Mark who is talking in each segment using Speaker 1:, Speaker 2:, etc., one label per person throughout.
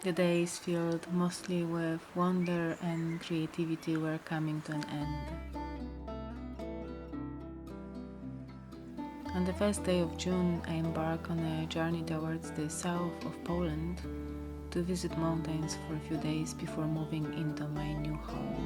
Speaker 1: The days filled mostly with wonder and creativity were coming to an end. On the first day of June, I embarked on a journey towards the south of Poland to visit mountains for a few days before moving into my new home.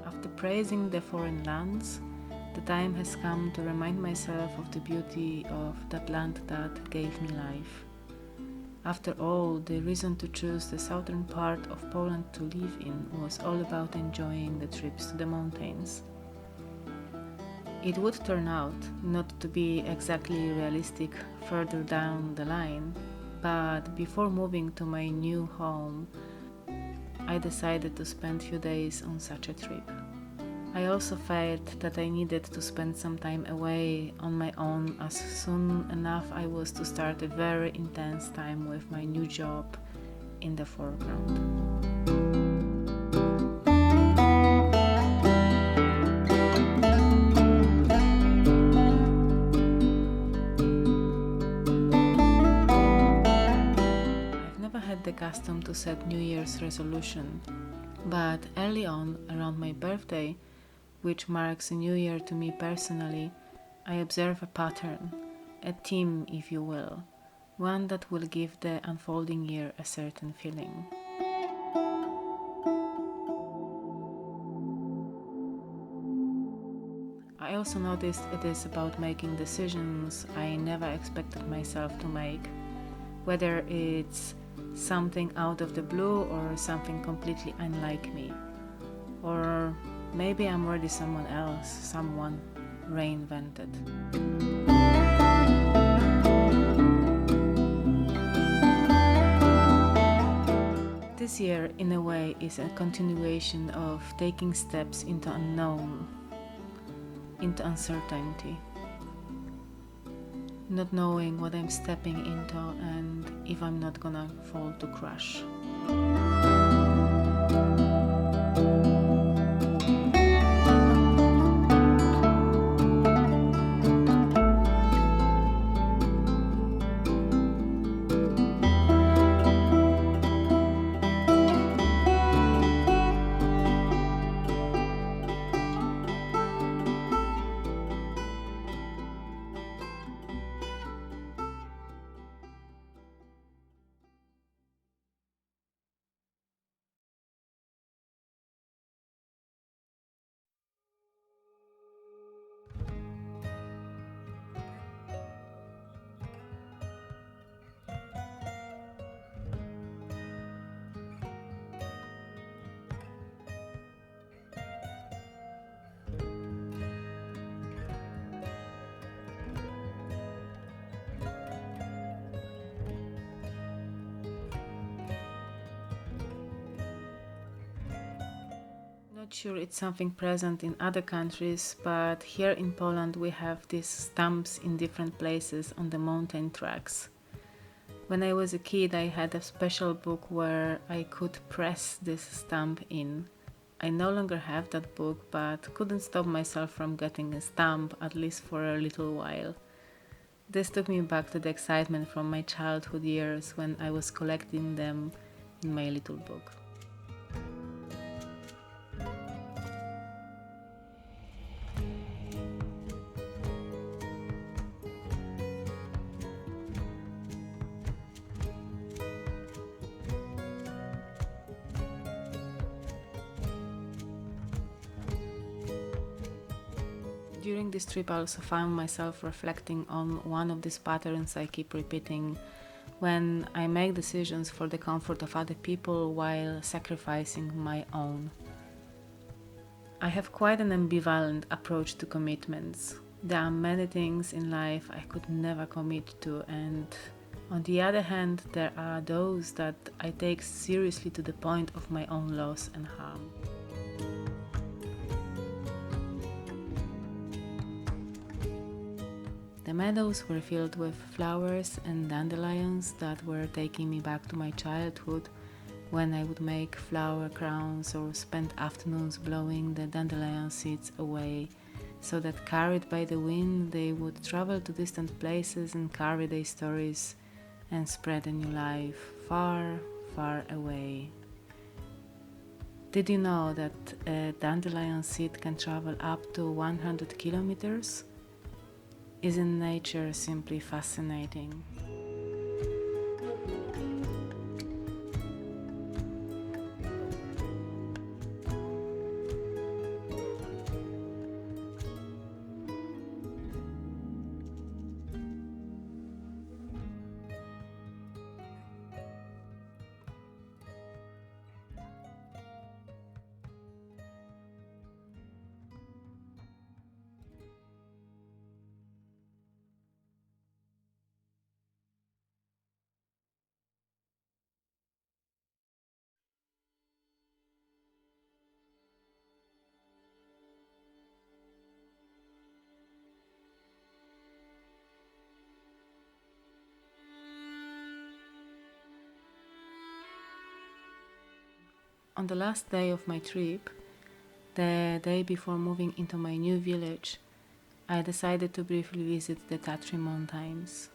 Speaker 1: After praising the foreign lands, the time has come to remind myself of the beauty of that land that gave me life. After all, the reason to choose the southern part of Poland to live in was all about enjoying the trips to the mountains. It would turn out not to be exactly realistic further down the line, but before moving to my new home, I decided to spend a few days on such a trip. I also felt that I needed to spend some time away on my own, as soon enough I was to start a very intense time with my new job in the foreground. I've never had the custom to set New Year's resolution, but early on, around my birthday, which marks a new year to me personally, I observe a pattern, a theme if you will, one that will give the unfolding year a certain feeling. I also noticed it is about making decisions I never expected myself to make, whether it's something out of the blue or something completely unlike me. Or maybe I'm already someone else, someone reinvented. This year, in a way, is a continuation of taking steps into unknown, into uncertainty. Not knowing what I'm stepping into and if I'm not gonna fall to crash. Not sure it's something present in other countries, but here in Poland we have these stumps in different places on the mountain tracks. When I was a kid, I had a special book where I could press this stump in. I no longer have that book, but couldn't stop myself from getting a stump, at least for a little while. This took me back to the excitement from my childhood years when I was collecting them in my little book. During this trip, I also found myself reflecting on one of these patterns I keep repeating when I make decisions for the comfort of other people while sacrificing my own. I have quite an ambivalent approach to commitments. There are many things in life I could never commit to, and on the other hand, there are those that I take seriously to the point of my own loss and harm. The meadows were filled with flowers and dandelions that were taking me back to my childhood, when I would make flower crowns or spend afternoons blowing the dandelion seeds away, so that carried by the wind they would travel to distant places and carry their stories and spread a new life far, far away. Did you know that a dandelion seed can travel up to 100 kilometers? Isn't nature simply fascinating? On the last day of my trip, the day before moving into my new village, I decided to briefly visit the Tatry mountains,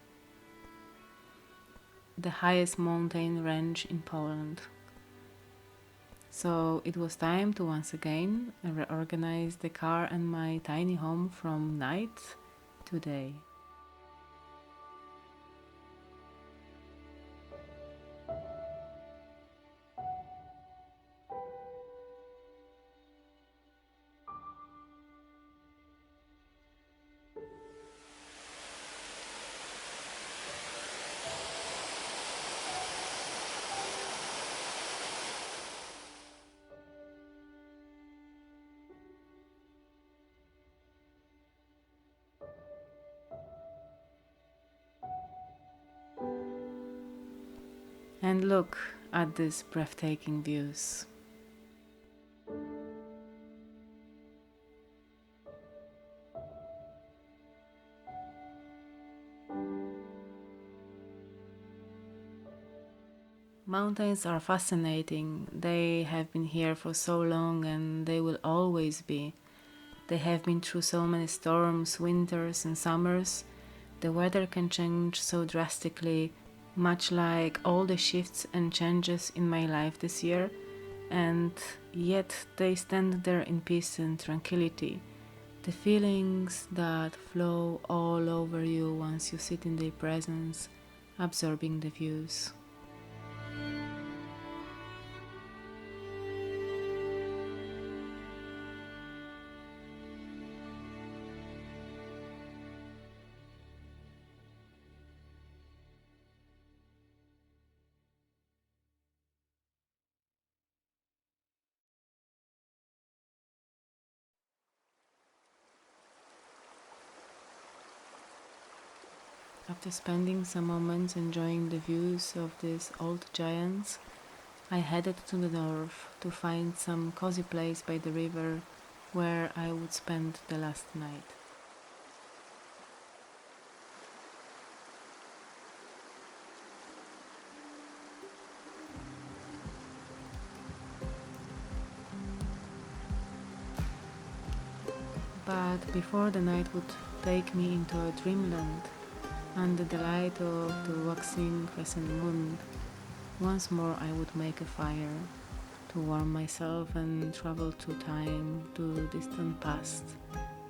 Speaker 1: the highest mountain range in Poland. So it was time to once again reorganize the car and my tiny home from night to day. And look at these breathtaking views. Mountains are fascinating. They have been here for so long and they will always be. They have been through so many storms, winters, and summers. The weather can change so drastically, much like all the shifts and changes in my life this year, and yet they stand there in peace and tranquility. The feelings that flow all over you once you sit in their presence, absorbing the views. After spending some moments enjoying the views of these old giants, I headed to the north to find some cozy place by the river where I would spend the last night. But before the night would take me into a dreamland, under the light of the waxing crescent moon, once more I would make a fire to warm myself and travel through time to distant past,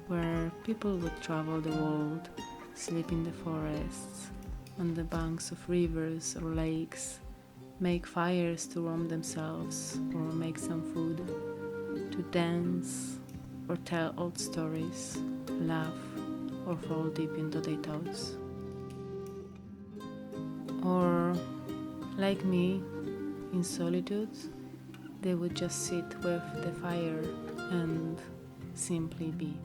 Speaker 1: where people would travel the world, sleep in the forests, on the banks of rivers or lakes, make fires to warm themselves or make some food, to dance or tell old stories, laugh or fall deep into their thoughts. Or, like me, in solitude, they would just sit with the fire and simply be.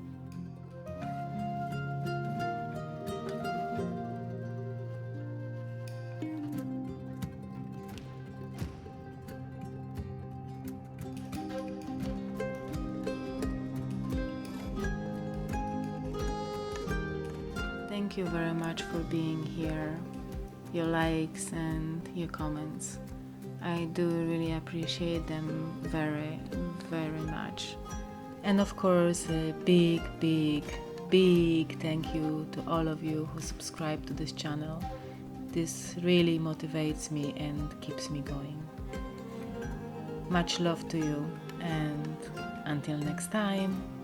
Speaker 1: Thank you very much for being here, your likes and your comments. I do really appreciate them very, very much. And of course, a big, big, big thank you to all of you who subscribe to this channel. This really motivates me and keeps me going. Much love to you, and until next time.